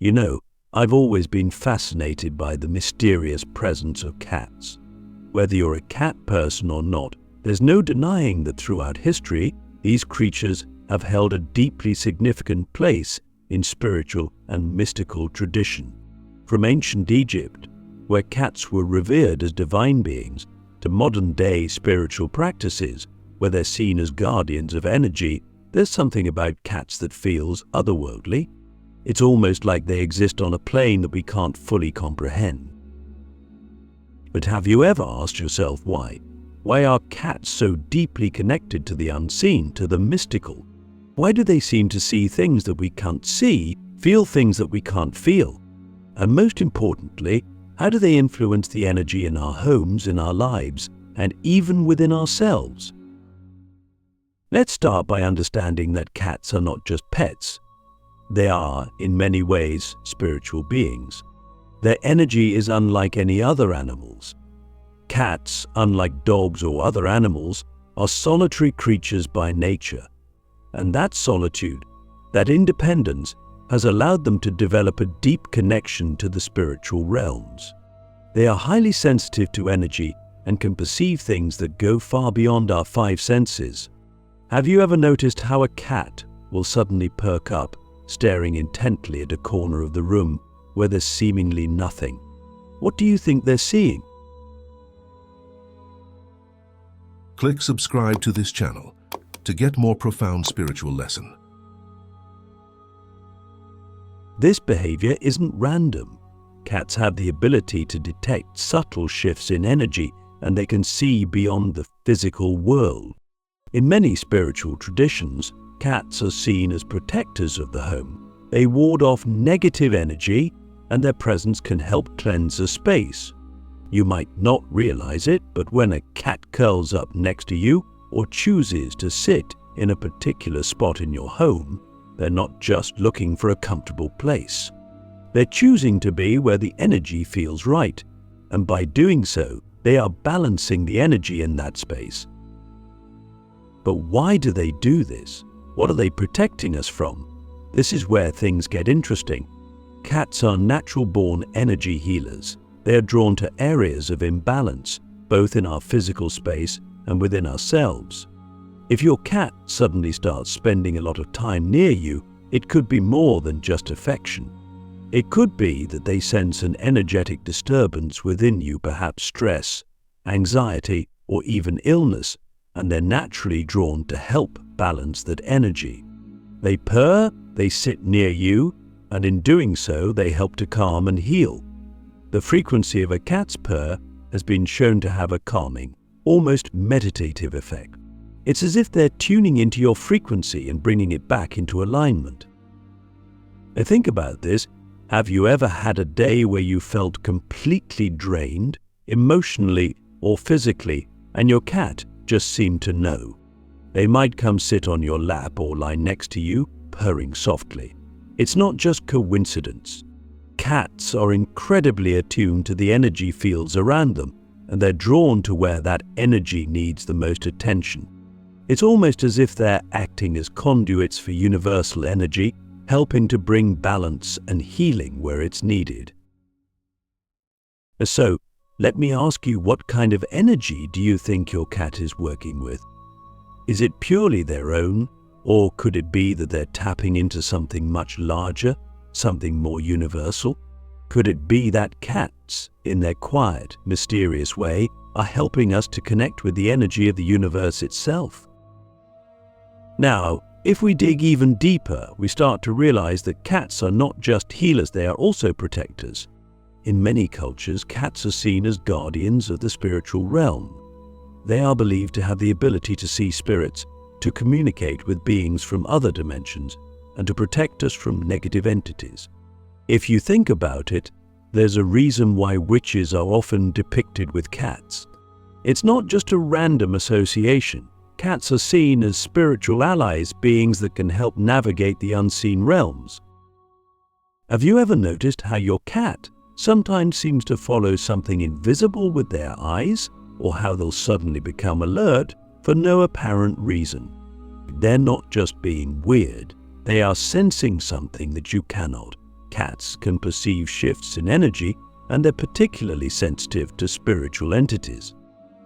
You know, I've always been fascinated by the mysterious presence of cats. Whether you're a cat person or not, there's no denying that throughout history, these creatures have held a deeply significant place in spiritual and mystical tradition. From ancient Egypt, where cats were revered as divine beings, to modern-day spiritual practices, where they're seen as guardians of energy, there's something about cats that feels otherworldly. It's almost like they exist on a plane that we can't fully comprehend. But have you ever asked yourself why? Why are cats so deeply connected to the unseen, to the mystical? Why do they seem to see things that we can't see, feel things that we can't feel? And most importantly, how do they influence the energy in our homes, in our lives, and even within ourselves? Let's start by understanding that cats are not just pets. They are, in many ways, spiritual beings. Their energy is unlike any other animals. Cats, unlike dogs or other animals, are solitary creatures by nature. And that solitude, that independence, has allowed them to develop a deep connection to the spiritual realms. They are highly sensitive to energy and can perceive things that go far beyond our five senses. Have you ever noticed how a cat will suddenly perk up, staring intently at a corner of the room where there's seemingly nothing? What do you think they're seeing? Click subscribe to this channel to get more profound spiritual lesson. This behavior isn't random. Cats have the ability to detect subtle shifts in energy, and they can see beyond the physical world. In many spiritual traditions, cats are seen as protectors of the home. They ward off negative energy, and their presence can help cleanse a space. You might not realize it, but when a cat curls up next to you or chooses to sit in a particular spot in your home, they're not just looking for a comfortable place. They're choosing to be where the energy feels right, and by doing so, they are balancing the energy in that space. But why do they do this? What are they protecting us from? This is where things get interesting. Cats are natural-born energy healers. They are drawn to areas of imbalance, both in our physical space and within ourselves. If your cat suddenly starts spending a lot of time near you, it could be more than just affection. It could be that they sense an energetic disturbance within you, perhaps stress, anxiety, or even illness, and they're naturally drawn to help balance that energy. They purr, they sit near you, and in doing so, they help to calm and heal. The frequency of a cat's purr has been shown to have a calming, almost meditative effect. It's as if they're tuning into your frequency and bringing it back into alignment. Now think about this. Have you ever had a day where you felt completely drained, emotionally or physically, and your cat just seemed to know? They might come sit on your lap or lie next to you, purring softly. It's not just coincidence. Cats are incredibly attuned to the energy fields around them, and they're drawn to where that energy needs the most attention. It's almost as if they're acting as conduits for universal energy, helping to bring balance and healing where it's needed. So, let me ask you, what kind of energy do you think your cat is working with? Is it purely their own, or could it be that they're tapping into something much larger, something more universal? Could it be that cats, in their quiet, mysterious way, are helping us to connect with the energy of the universe itself? Now, if we dig even deeper, we start to realize that cats are not just healers, they are also protectors. In many cultures, cats are seen as guardians of the spiritual realm. They are believed to have the ability to see spirits, to communicate with beings from other dimensions, and to protect us from negative entities. If you think about it, there's a reason why witches are often depicted with cats. It's not just a random association. Cats are seen as spiritual allies, beings that can help navigate the unseen realms. Have you ever noticed how your cat sometimes seems to follow something invisible with their eyes, or how they'll suddenly become alert for no apparent reason? They're not just being weird, they are sensing something that you cannot. Cats can perceive shifts in energy, and they're particularly sensitive to spiritual entities.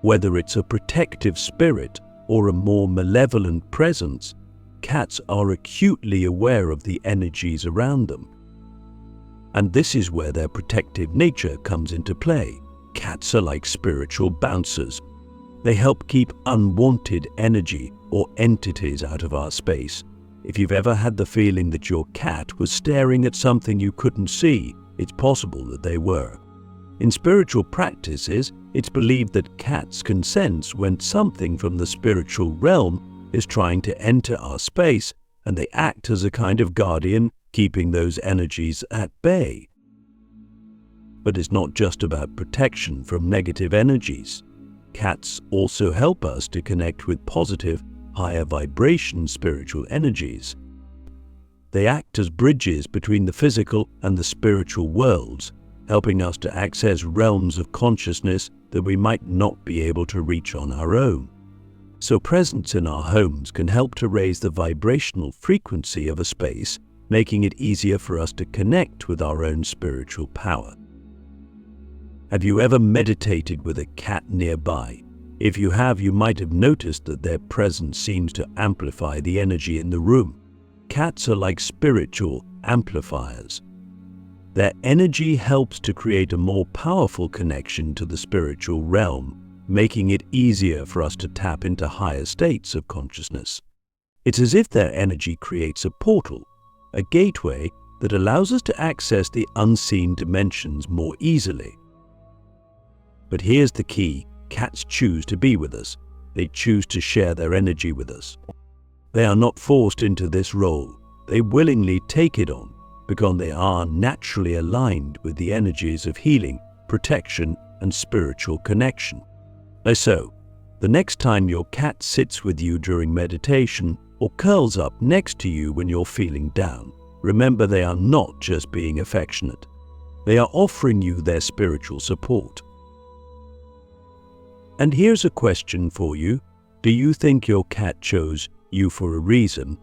Whether it's a protective spirit or a more malevolent presence, cats are acutely aware of the energies around them. And this is where their protective nature comes into play. Cats are like spiritual bouncers. They help keep unwanted energy or entities out of our space. If you've ever had the feeling that your cat was staring at something you couldn't see, it's possible that they were. In spiritual practices, it's believed that cats can sense when something from the spiritual realm is trying to enter our space, and they act as a kind of guardian, keeping those energies at bay. But it's not just about protection from negative energies. Cats also help us to connect with positive, higher vibration spiritual energies. They act as bridges between the physical and the spiritual worlds, helping us to access realms of consciousness that we might not be able to reach on our own. So presence in our homes can help to raise the vibrational frequency of a space, making it easier for us to connect with our own spiritual power. Have you ever meditated with a cat nearby? If you have, you might have noticed that their presence seems to amplify the energy in the room. Cats are like spiritual amplifiers. Their energy helps to create a more powerful connection to the spiritual realm, making it easier for us to tap into higher states of consciousness. It's as if their energy creates a portal, a gateway that allows us to access the unseen dimensions more easily. But here's the key: cats choose to be with us. They choose to share their energy with us. They are not forced into this role. They willingly take it on because they are naturally aligned with the energies of healing, protection, and spiritual connection. So, the next time your cat sits with you during meditation or curls up next to you when you're feeling down, remember they are not just being affectionate. They are offering you their spiritual support. And here's a question for you. Do you think your cat chose you for a reason?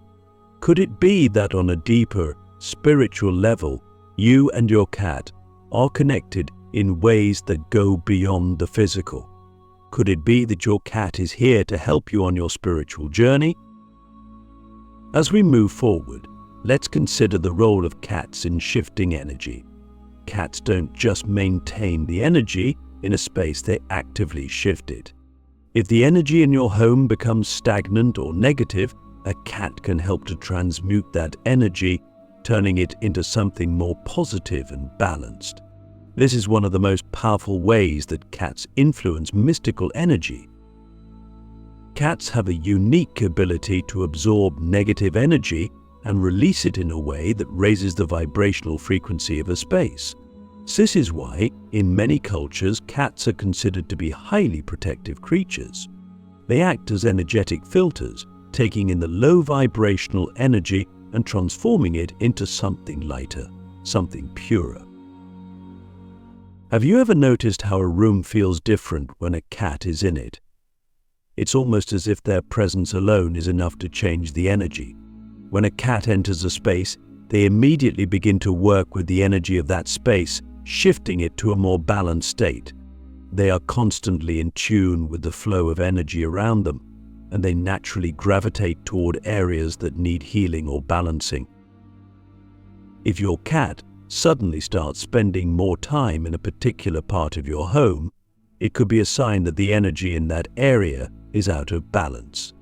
Could it be that on a deeper, spiritual level, you and your cat are connected in ways that go beyond the physical? Could it be that your cat is here to help you on your spiritual journey? As we move forward, let's consider the role of cats in shifting energy. Cats don't just maintain the energy in a space, they actively shift it. If the energy in your home becomes stagnant or negative, a cat can help to transmute that energy, turning it into something more positive and balanced. This is one of the most powerful ways that cats influence mystical energy. Cats have a unique ability to absorb negative energy and release it in a way that raises the vibrational frequency of a space. This is why, in many cultures, cats are considered to be highly protective creatures. They act as energetic filters, taking in the low vibrational energy and transforming it into something lighter, something purer. Have you ever noticed how a room feels different when a cat is in it? It's almost as if their presence alone is enough to change the energy. When a cat enters a space, they immediately begin to work with the energy of that space, shifting it to a more balanced state. They are constantly in tune with the flow of energy around them, and they naturally gravitate toward areas that need healing or balancing. If your cat suddenly starts spending more time in a particular part of your home, it could be a sign that the energy in that area is out of balance.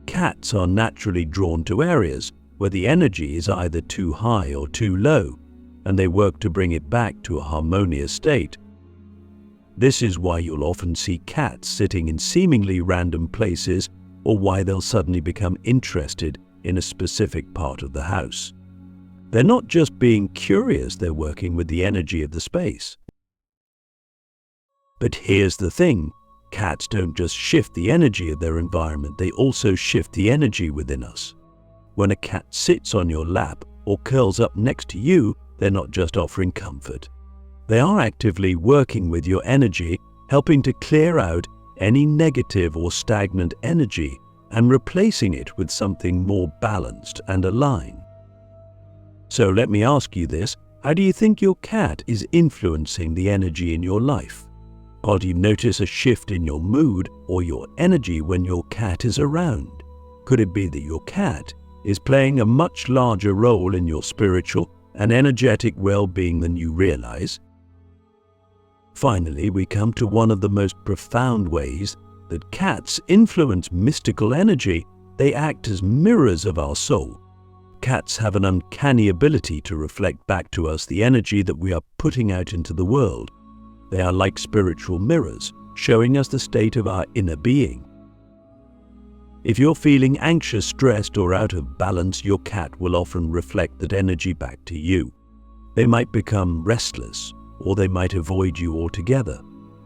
Cats are naturally drawn to areas where the energy is either too high or too low, and they work to bring it back to a harmonious state. This is why you'll often see cats sitting in seemingly random places, or why they'll suddenly become interested in a specific part of the house. They're not just being curious, they're working with the energy of the space. But here's the thing, cats don't just shift the energy of their environment, they also shift the energy within us. When a cat sits on your lap or curls up next to you, they're not just offering comfort. They are actively working with your energy, helping to clear out any negative or stagnant energy and replacing it with something more balanced and aligned. So let me ask you this, How do you think your cat is influencing the energy in your life? Or do you notice a shift in your mood or your energy when your cat is around? Could it be that your cat is playing a much larger role in your spiritual and energetic well-being than you realize? Finally, we come to one of the most profound ways that cats influence mystical energy. They act as mirrors of our soul. Cats have an uncanny ability to reflect back to us the energy that we are putting out into the world. They are like spiritual mirrors, showing us the state of our inner being. If you're feeling anxious, stressed, or out of balance, your cat will often reflect that energy back to you. They might become restless, or they might avoid you altogether.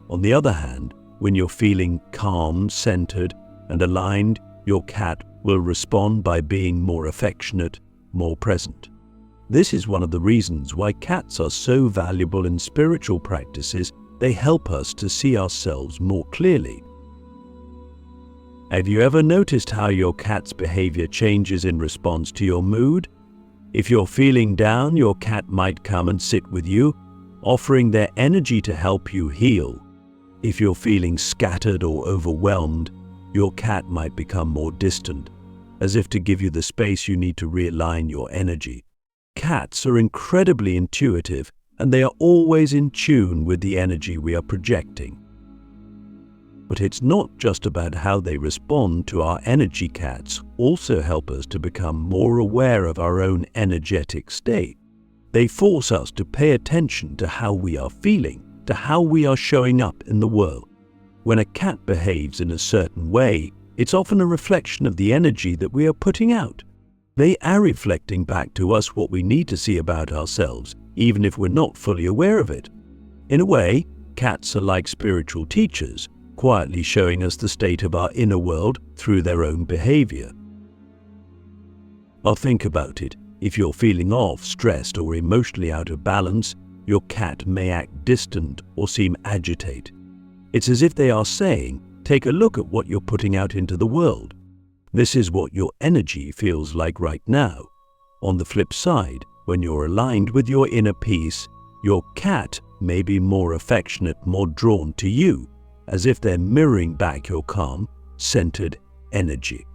On the other hand, when you're feeling calm, centered, and aligned, your cat will respond by being more affectionate, more present. This is one of the reasons why cats are so valuable in spiritual practices. They help us to see ourselves more clearly. Have you ever noticed how your cat's behavior changes in response to your mood? If you're feeling down, your cat might come and sit with you, offering their energy to help you heal. If you're feeling scattered or overwhelmed, your cat might become more distant, as if to give you the space you need to realign your energy. Cats are incredibly intuitive, and they are always in tune with the energy we are projecting. But it's not just about how they respond to our energy. Cats also help us to become more aware of our own energetic state. They force us to pay attention to how we are feeling, to how we are showing up in the world. When a cat behaves in a certain way, it's often a reflection of the energy that we are putting out. They are reflecting back to us what we need to see about ourselves, even if we're not fully aware of it. In a way, cats are like spiritual teachers, quietly showing us the state of our inner world through their own behavior. I'll think about it. If you're feeling off, stressed, or emotionally out of balance, your cat may act distant or seem agitated. It's as if they are saying, take a look at what you're putting out into the world. This is what your energy feels like right now. On the flip side, when you're aligned with your inner peace, your cat may be more affectionate, more drawn to you, as if they're mirroring back your calm, centered energy.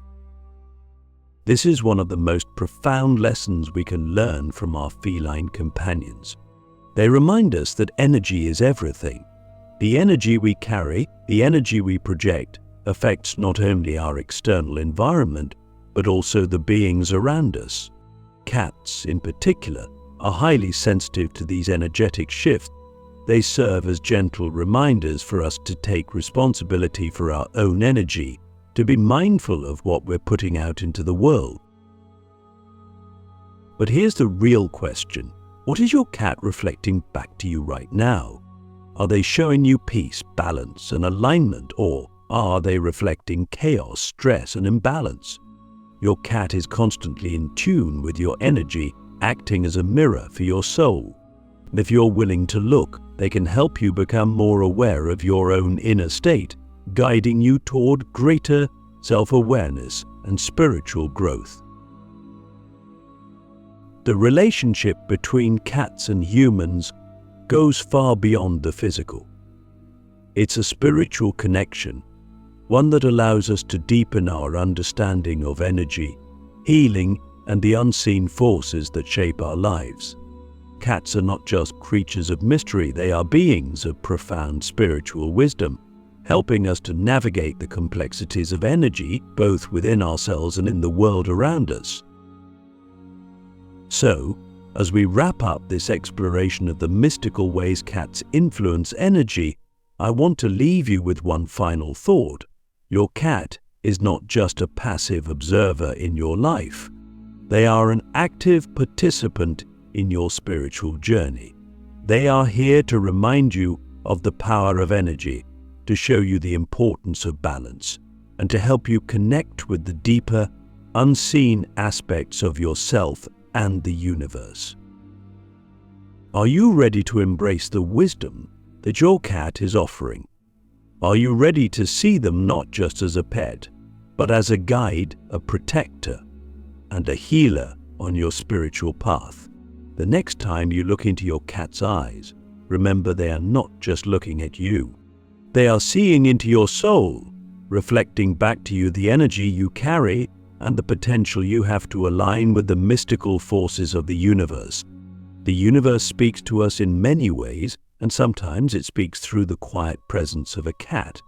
This is one of the most profound lessons we can learn from our feline companions. They remind us that energy is everything. The energy we carry, the energy we project, affects not only our external environment, but also the beings around us. Cats, in particular, are highly sensitive to these energetic shifts. They serve as gentle reminders for us to take responsibility for our own energy, to be mindful of what we're putting out into the world. But here's the real question. What is your cat reflecting back to you right now? Are they showing you peace, balance, and alignment, or are they reflecting chaos, stress, and imbalance? Your cat is constantly in tune with your energy, acting as a mirror for your soul. And if you're willing to look, they can help you become more aware of your own inner state, guiding you toward greater self-awareness and spiritual growth. The relationship between cats and humans goes far beyond the physical. It's a spiritual connection, one that allows us to deepen our understanding of energy, healing, and the unseen forces that shape our lives. Cats are not just creatures of mystery, they are beings of profound spiritual wisdom, helping us to navigate the complexities of energy both within ourselves and in the world around us. So, as we wrap up this exploration of the mystical ways cats influence energy, I want to leave you with one final thought. Your cat is not just a passive observer in your life. They are an active participant in your spiritual journey. They are here to remind you of the power of energy, to show you the importance of balance, and to help you connect with the deeper, unseen aspects of yourself and the universe. Are you ready to embrace the wisdom that your cat is offering? Are you ready to see them not just as a pet, but as a guide, a protector, and a healer on your spiritual path? The next time you look into your cat's eyes, remember they are not just looking at you. They are seeing into your soul, reflecting back to you the energy you carry and the potential you have to align with the mystical forces of the universe. The universe speaks to us in many ways, and sometimes it speaks through the quiet presence of a cat.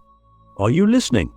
Are you listening?